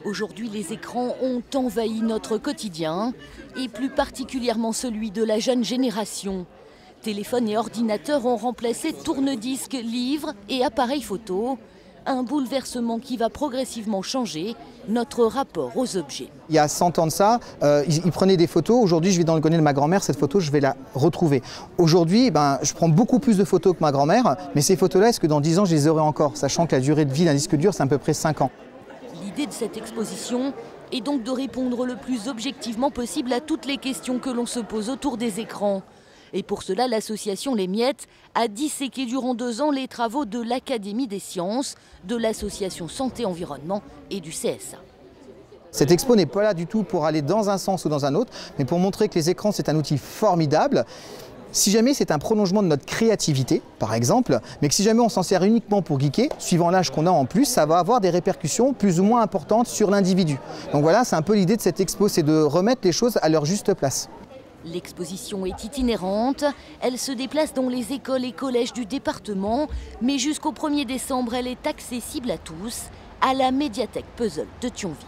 Aujourd'hui, les écrans ont envahi notre quotidien, et plus particulièrement celui de la jeune génération. Téléphones et ordinateurs ont remplacé tourne-disques, livres et appareils photo. Un bouleversement qui va progressivement changer notre rapport aux objets. Il y a 100 ans de ça, ils prenaient des photos. Aujourd'hui, je vais dans le grenier de ma grand-mère, cette photo, je vais la retrouver. Aujourd'hui, je prends beaucoup plus de photos que ma grand-mère, mais ces photos-là, est-ce que dans 10 ans, je les aurai encore? Sachant que la durée de vie d'un disque dur, c'est à peu près 5 ans. L'idée de cette exposition est donc de répondre le plus objectivement possible à toutes les questions que l'on se pose autour des écrans. Et pour cela, l'association Les Miettes a disséqué durant 2 ans les travaux de l'Académie des sciences, de l'association Santé Environnement et du CSA. Cette expo n'est pas là du tout pour aller dans un sens ou dans un autre, mais pour montrer que les écrans, c'est un outil formidable. Si jamais c'est un prolongement de notre créativité, par exemple, mais que si jamais on s'en sert uniquement pour geeker, suivant l'âge qu'on a en plus, ça va avoir des répercussions plus ou moins importantes sur l'individu. Donc voilà, c'est un peu l'idée de cette expo, c'est de remettre les choses à leur juste place. L'exposition est itinérante, elle se déplace dans les écoles et collèges du département, mais jusqu'au 1er décembre, elle est accessible à tous à la médiathèque Puzzle de Thionville.